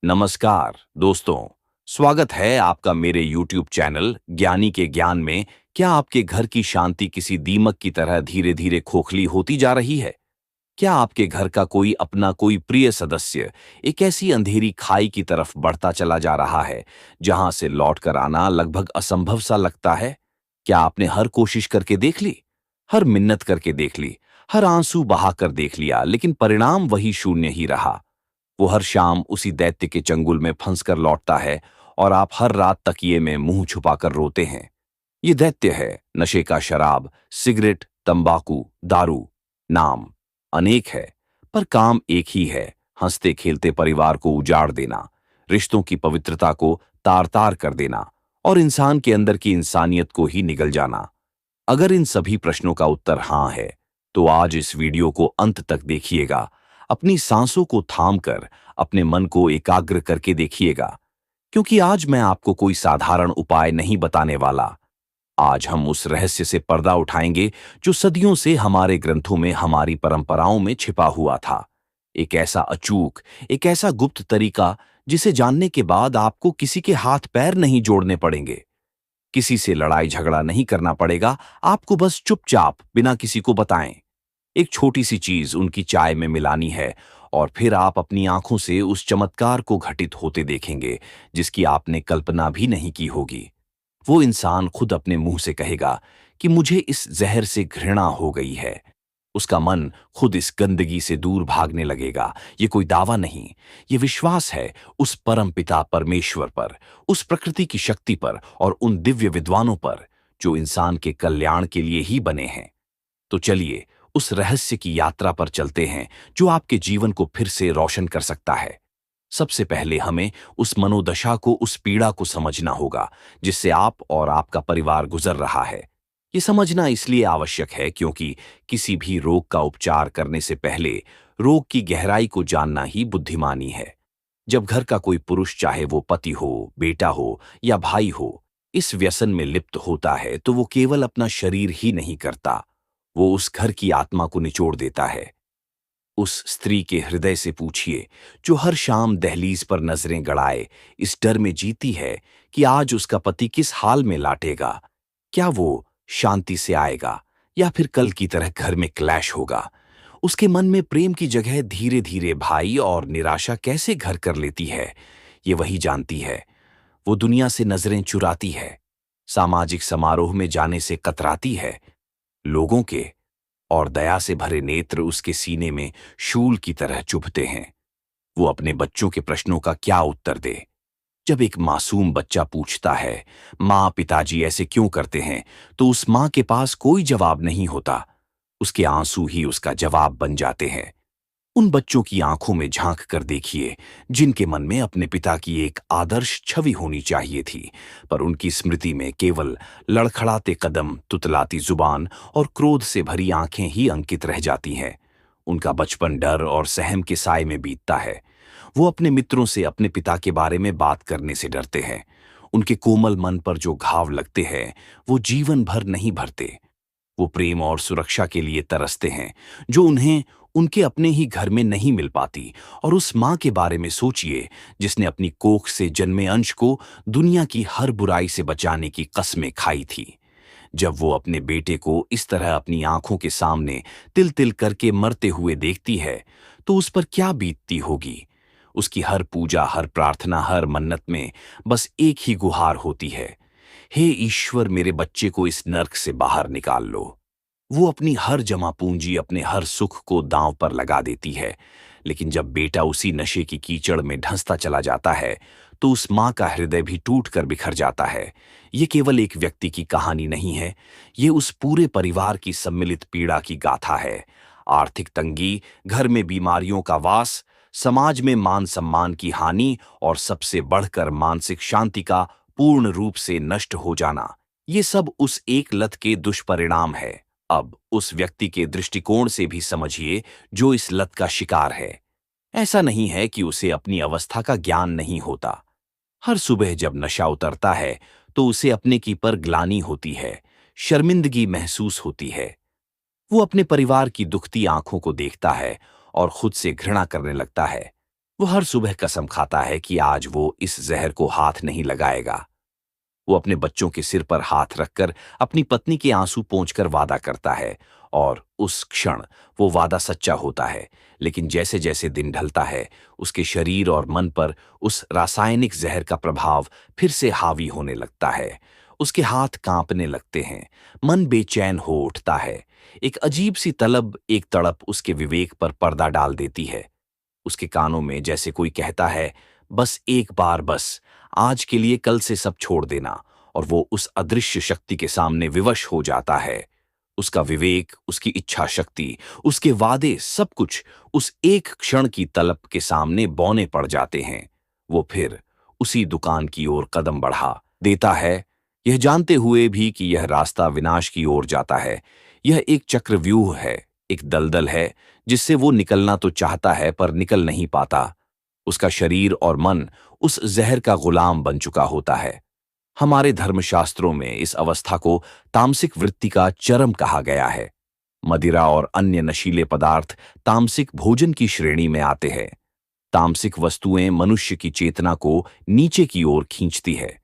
नमस्कार दोस्तों। स्वागत है आपका मेरे YouTube चैनल ज्ञानी के ज्ञान में। क्या आपके घर की शांति किसी दीमक की तरह धीरे धीरे खोखली होती जा रही है? क्या आपके घर का कोई अपना कोई प्रिय सदस्य एक ऐसी अंधेरी खाई की तरफ बढ़ता चला जा रहा है जहां से लौट कर आना लगभग असंभव सा लगता है? क्या आपने हर कोशिश करके देख ली, हर मिन्नत करके देख ली, हर आंसू बहा कर देख लिया, लेकिन परिणाम वही शून्य ही रहा? वो हर शाम उसी दैत्य के चंगुल में फंसकर लौटता है और आप हर रात तकिए में मुंह छुपाकर रोते हैं। ये दैत्य है नशे का शराब, सिगरेट, तंबाकू, दारू। नाम अनेक है पर काम एक ही है, हंसते खेलते परिवार को उजाड़ देना, रिश्तों की पवित्रता को तार तार कर देना और इंसान के अंदर की इंसानियत को ही निगल जाना। अगर इन सभी प्रश्नों का उत्तर हाँ है, तो आज इस वीडियो को अंत तक देखिएगा। अपनी सांसों को थामकर अपने मन को एकाग्र करके देखिएगा, क्योंकि आज मैं आपको कोई साधारण उपाय नहीं बताने वाला। आज हम उस रहस्य से पर्दा उठाएंगे जो सदियों से हमारे ग्रंथों में, हमारी परंपराओं में छिपा हुआ था। एक ऐसा अचूक, एक ऐसा गुप्त तरीका जिसे जानने के बाद आपको किसी के हाथ पैर नहीं जोड़ने पड़ेंगे, किसी से लड़ाई झगड़ा नहीं करना पड़ेगा। आपको बस चुपचाप बिना किसी को बताएं एक छोटी सी चीज उनकी चाय में मिलानी है, और फिर आप अपनी आंखों से उस चमत्कार को घटित होते देखेंगे जिसकी आपने कल्पना भी नहीं की होगी। वो इंसान खुद अपने मुंह से कहेगा कि मुझे इस जहर से घृणा हो गई है। उसका मन खुद इस गंदगी से दूर भागने लगेगा। ये कोई दावा नहीं, ये विश्वास है उस परमपिता परमेश्वर पर, उस प्रकृति की शक्ति पर और उन दिव्य विद्वानों पर जो इंसान के कल्याण के लिए ही बने हैं। तो चलिए उस रहस्य की यात्रा पर चलते हैं जो आपके जीवन को फिर से रोशन कर सकता है। सबसे पहले हमें उस मनोदशा को, उस पीड़ा को समझना होगा जिससे आप और आपका परिवार गुजर रहा है। ये समझना इसलिए आवश्यक है क्योंकि किसी भी रोग का उपचार करने से पहले रोग की गहराई को जानना ही बुद्धिमानी है। जब घर का कोई पुरुष, चाहे वो पति हो, बेटा हो या भाई हो, इस व्यसन में लिप्त होता है तो वो केवल अपना शरीर ही नहीं करता, वो उस घर की आत्मा को निचोड़ देता है। उस स्त्री के हृदय से पूछिए जो हर शाम दहलीज पर नजरें गड़ाए, इस डर में जीती है कि आज उसका पति किस हाल में लाटेगा। क्या वो शांति से आएगा या फिर कल की तरह घर में क्लैश होगा? उसके मन में प्रेम की जगह धीरे धीरे भाई और निराशा कैसे घर कर लेती है, ये वही जानती है। वो दुनिया से नजरें चुराती है, सामाजिक समारोह में जाने से कतराती है, लोगों के और दया से भरे नेत्र उसके सीने में शूल की तरह चुभते हैं। वो अपने बच्चों के प्रश्नों का क्या उत्तर दे? जब एक मासूम बच्चा पूछता है, माँ पिताजी ऐसे क्यों करते हैं, तो उस माँ के पास कोई जवाब नहीं होता। उसके आंसू ही उसका जवाब बन जाते हैं। उन बच्चों की आंखों में झांक कर देखिए जिनके मन में अपने पिता की एक आदर्श छवि होनी चाहिए थी, पर उनकी स्मृति में केवल लड़खड़ाते कदम, तुतलाती जुबान और क्रोध से भरी आंखें ही अंकित रह जाती हैं। उनका बचपन डर और सहम के साए में बीतता है। वो अपने मित्रों से अपने पिता के बारे में बात करने से डरते हैं। उनके कोमल मन पर जो घाव लगते हैं वो जीवन भर नहीं भरते। वो प्रेम और सुरक्षा के लिए तरसते हैं जो उन्हें उनके अपने ही घर में नहीं मिल पाती। और उस माँ के बारे में सोचिए जिसने अपनी कोख से जन्मे अंश को दुनिया की हर बुराई से बचाने की कस्में खाई थी। जब वो अपने बेटे को इस तरह अपनी आंखों के सामने तिल तिल करके मरते हुए देखती है तो उस पर क्या बीतती होगी? उसकी हर पूजा, हर प्रार्थना, हर मन्नत में बस एक ही गुहार होती है, हे ईश्वर, मेरे बच्चे को इस नर्क से बाहर निकाल लो। वो अपनी हर जमा पूंजी, अपने हर सुख को दांव पर लगा देती है। लेकिन जब बेटा उसी नशे की कीचड़ में ढंसता चला जाता है तो उस माँ का हृदय भी टूट कर बिखर जाता है। ये केवल एक व्यक्ति की कहानी नहीं है, ये उस पूरे परिवार की सम्मिलित पीड़ा की गाथा है। आर्थिक तंगी, घर में बीमारियों का वास, समाज में मान सम्मान की हानि और सबसे बढ़कर मानसिक शांति का पूर्ण रूप से नष्ट हो जाना, ये सब उस एक लत के दुष्परिणाम है। अब उस व्यक्ति के दृष्टिकोण से भी समझिए जो इस लत का शिकार है। ऐसा नहीं है कि उसे अपनी अवस्था का ज्ञान नहीं होता। हर सुबह जब नशा उतरता है तो उसे अपने की पर ग्लानि होती है, शर्मिंदगी महसूस होती है। वो अपने परिवार की दुखती आंखों को देखता है और खुद से घृणा करने लगता है। वो हर सुबह कसम खाता है कि आज वो इस जहर को हाथ नहीं लगाएगा। वो अपने बच्चों के सिर पर हाथ रखकर अपनी पत्नी के आंसू पोंछकर वादा करता है, और उस क्षण वो वादा सच्चा होता है। लेकिन जैसे जैसे दिन ढलता है, उसके शरीर और मन पर उस रासायनिक जहर का प्रभाव फिर से हावी होने लगता है। उसके हाथ कांपने लगते हैं, मन बेचैन हो उठता है। एक अजीब सी तलब, एक तड़प उसके विवेक पर पर्दा डाल देती है। उसके कानों में जैसे कोई कहता है, बस एक बार, बस आज के लिए, कल से सब छोड़ देना। और वो उस अदृश्य शक्ति के सामने विवश हो जाता है। उसका विवेक, उसकी इच्छा शक्ति, उसके वादे, सब कुछ उस एक क्षण की तलब के सामने बौने पड़ जाते हैं। वो फिर उसी दुकान की ओर कदम बढ़ा देता है, यह जानते हुए भी कि यह रास्ता विनाश की ओर जाता है। यह एक चक्रव्यूह है, एक दलदल है जिससे वो निकलना तो चाहता है पर निकल नहीं पाता। उसका शरीर और मन उस जहर का गुलाम बन चुका होता है। हमारे धर्मशास्त्रों में इस अवस्था को तामसिक वृत्ति का चरम कहा गया है। मदिरा और अन्य नशीले पदार्थ तामसिक भोजन की श्रेणी में आते हैं। तामसिक वस्तुएं मनुष्य की चेतना को नीचे की ओर खींचती है,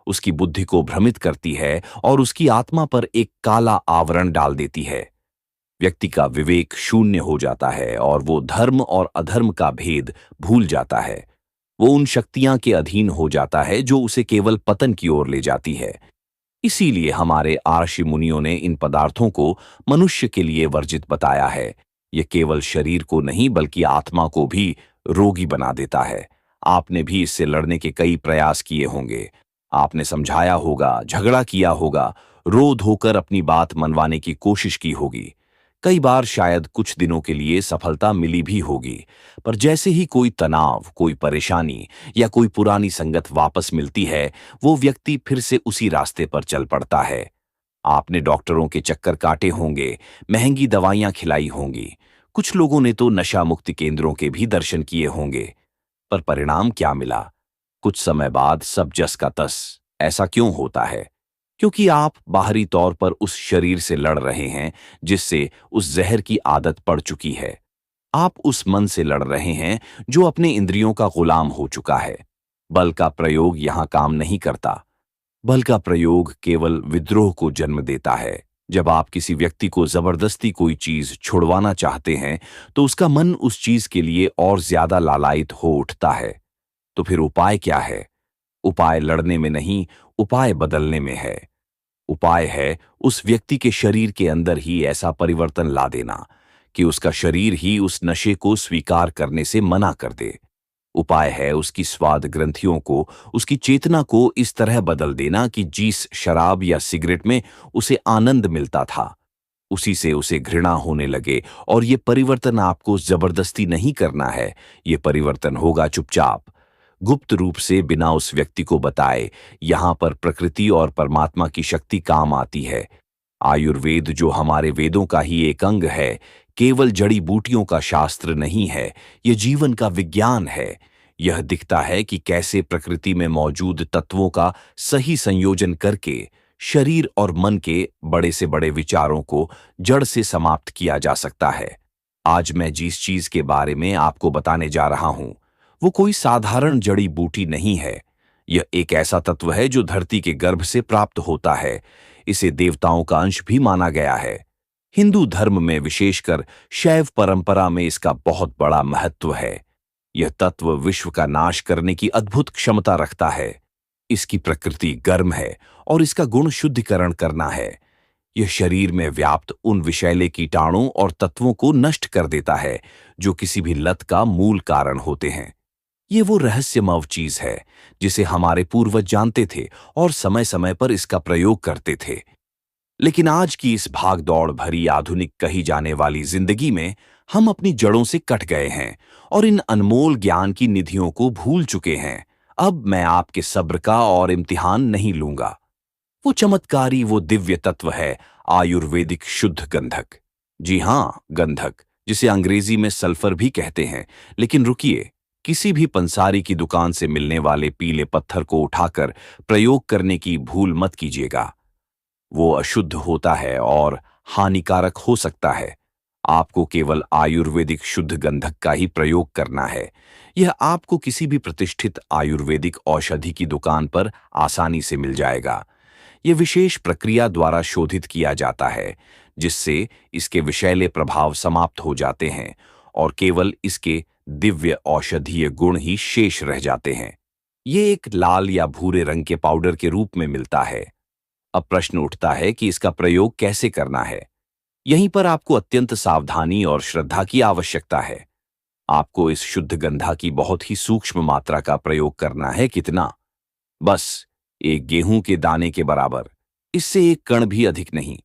उसकी बुद्धि को भ्रमित करती है और उसकी आत्मा पर एक काला आवरण डाल देती है। व्यक्ति का विवेक शून्य हो जाता है और वो धर्म और अधर्म का भेद भूल जाता है। वो उन शक्तियां के अधीन हो जाता है जो उसे केवल पतन की ओर ले जाती है। इसीलिए हमारे आर्षि मुनियों ने इन पदार्थों को मनुष्य के लिए वर्जित बताया है। ये केवल शरीर को नहीं बल्कि आत्मा को भी रोगी बना देता है। आपने भी इससे लड़ने के कई प्रयास किए होंगे। आपने समझाया होगा, झगड़ा किया होगा, रो धोकर अपनी बात मनवाने की कोशिश की होगी। कई बार शायद कुछ दिनों के लिए सफलता मिली भी होगी, पर जैसे ही कोई तनाव, कोई परेशानी या कोई पुरानी संगत वापस मिलती है, वो व्यक्ति फिर से उसी रास्ते पर चल पड़ता है। आपने डॉक्टरों के चक्कर काटे होंगे, महंगी दवाइयां खिलाई होंगी, कुछ लोगों ने तो नशा मुक्ति केंद्रों के भी दर्शन किए होंगे, पर परिणाम क्या मिला? कुछ समय बाद सब जस का तस। ऐसा क्यों होता है? क्योंकि आप बाहरी तौर पर उस शरीर से लड़ रहे हैं जिससे उस जहर की आदत पड़ चुकी है। आप उस मन से लड़ रहे हैं जो अपने इंद्रियों का गुलाम हो चुका है। बल का प्रयोग यहां काम नहीं करता। बल का प्रयोग केवल विद्रोह को जन्म देता है। जब आप किसी व्यक्ति को जबरदस्ती कोई चीज छुड़वाना चाहते हैं, तो उसका मन उस चीज के लिए और ज्यादा लालायित हो उठता है। तो फिर उपाय क्या है? उपाय लड़ने में नहीं, उपाय बदलने में है। उपाय है उस व्यक्ति के शरीर के अंदर ही ऐसा परिवर्तन ला देना कि उसका शरीर ही उस नशे को स्वीकार करने से मना कर दे। उपाय है उसकी स्वाद ग्रंथियों को, उसकी चेतना को इस तरह बदल देना कि जिस शराब या सिगरेट में उसे आनंद मिलता था, उसी से उसे घृणा होने लगे। और ये परिवर्तन आपको जबरदस्ती नहीं करना है, ये परिवर्तन होगा चुपचाप, गुप्त रूप से, बिना उस व्यक्ति को बताए। यहां पर प्रकृति और परमात्मा की शक्ति काम आती है। आयुर्वेद, जो हमारे वेदों का ही एक अंग है, केवल जड़ी बूटियों का शास्त्र नहीं है, यह जीवन का विज्ञान है। यह दिखता है कि कैसे प्रकृति में मौजूद तत्वों का सही संयोजन करके शरीर और मन के बड़े से बड़े विचारों को जड़ से समाप्त किया जा सकता है। आज मैं जिस चीज के बारे में आपको बताने जा रहा हूं, वो कोई साधारण जड़ी बूटी नहीं है। यह एक ऐसा तत्व है जो धरती के गर्भ से प्राप्त होता है। इसे देवताओं का अंश भी माना गया है। हिंदू धर्म में, विशेषकर शैव परंपरा में, इसका बहुत बड़ा महत्व है। यह तत्व विश्व का नाश करने की अद्भुत क्षमता रखता है। इसकी प्रकृति गर्म है और इसका गुण शुद्धिकरण करना है। यह शरीर में व्याप्त उन विषैले कीटाणु और तत्वों को नष्ट कर देता है जो किसी भी लत का मूल कारण होते हैं। ये वो रहस्यमय चीज है जिसे हमारे पूर्वज जानते थे और समय समय पर इसका प्रयोग करते थे। लेकिन आज की इस भाग-दौड़ भरी आधुनिक कही जाने वाली जिंदगी में हम अपनी जड़ों से कट गए हैं और इन अनमोल ज्ञान की निधियों को भूल चुके हैं। अब मैं आपके सब्र का और इम्तिहान नहीं लूंगा। वो चमत्कारी, वो दिव्य तत्व है आयुर्वेदिक शुद्ध गंधक। जी हां, गंधक, जिसे अंग्रेजी में सल्फर भी कहते हैं। लेकिन रुकिए, किसी भी पंसारी की दुकान से मिलने वाले पीले पत्थर को उठाकर प्रयोग करने की भूल मत कीजिएगा। वो अशुद्ध होता है और हानिकारक हो सकता है। आपको केवल आयुर्वेदिक शुद्ध गंधक का ही प्रयोग करना है। यह आपको किसी भी प्रतिष्ठित आयुर्वेदिक औषधि की दुकान पर आसानी से मिल जाएगा। यह विशेष प्रक्रिया द्वारा शोधित किया जाता है, जिससे इसके विषैले प्रभाव समाप्त हो जाते हैं और केवल इसके दिव्य औषधीय गुण ही शेष रह जाते हैं। ये एक लाल या भूरे रंग के पाउडर के रूप में मिलता है। अब प्रश्न उठता है कि इसका प्रयोग कैसे करना है। यहीं पर आपको अत्यंत सावधानी और श्रद्धा की आवश्यकता है। आपको इस शुद्ध गंधा की बहुत ही सूक्ष्म मात्रा का प्रयोग करना है। कितना? बस एक गेहूं के दाने के बराबर, इससे एक कण भी अधिक नहीं।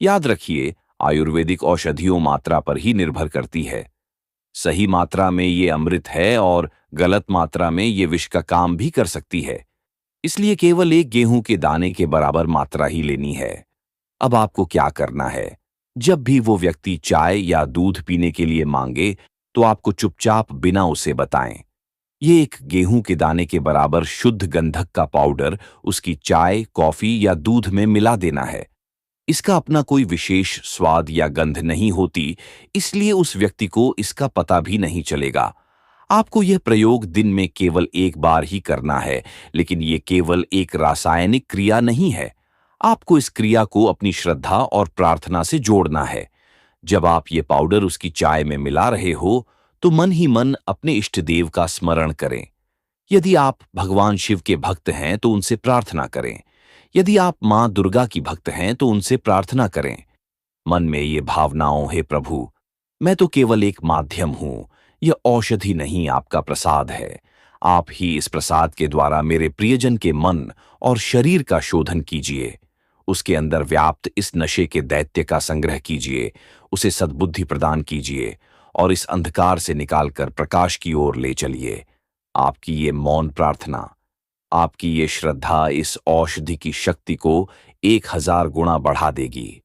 याद रखिए, आयुर्वेदिक औषधियों मात्रा पर ही निर्भर करती है। सही मात्रा में ये अमृत है और गलत मात्रा में ये विष का काम भी कर सकती है। इसलिए केवल एक गेहूं के दाने के बराबर मात्रा ही लेनी है। अब आपको क्या करना है? जब भी वो व्यक्ति चाय या दूध पीने के लिए मांगे, तो आपको चुपचाप बिना उसे बताएं ये एक गेहूं के दाने के बराबर शुद्ध गंधक का पाउडर उसकी चाय, कॉफी या दूध में मिला देना है। इसका अपना कोई विशेष स्वाद या गंध नहीं होती, इसलिए उस व्यक्ति को इसका पता भी नहीं चलेगा। आपको यह प्रयोग दिन में केवल एक बार ही करना है, लेकिन यह केवल एक रासायनिक क्रिया नहीं है। आपको इस क्रिया को अपनी श्रद्धा और प्रार्थना से जोड़ना है। जब आप ये पाउडर उसकी चाय में मिला रहे हो, तो मन ही मन अपने इष्ट देव का स्मरण करें। यदि आप भगवान शिव के भक्त हैं तो उनसे प्रार्थना करें। यदि आप मां दुर्गा की भक्त हैं तो उनसे प्रार्थना करें। मन में ये भावनाओं, हे प्रभु, मैं तो केवल एक माध्यम हूं, यह औषधि नहीं, आपका प्रसाद है। आप ही इस प्रसाद के द्वारा मेरे प्रियजन के मन और शरीर का शोधन कीजिए। उसके अंदर व्याप्त इस नशे के दैत्य का संग्रह कीजिए, उसे सद्बुद्धि प्रदान कीजिए और इस अंधकार से निकालकर प्रकाश की ओर ले चलिए। आपकी ये मौन प्रार्थना, आपकी ये श्रद्धा इस औषधि की शक्ति को 1000 गुना बढ़ा देगी।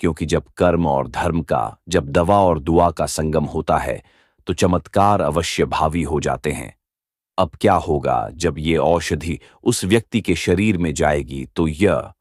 क्योंकि जब कर्म और धर्म का, जब दवा और दुआ का संगम होता है, तो चमत्कार अवश्य भावी हो जाते हैं। अब क्या होगा जब ये औषधि उस व्यक्ति के शरीर में जाएगी, तो यह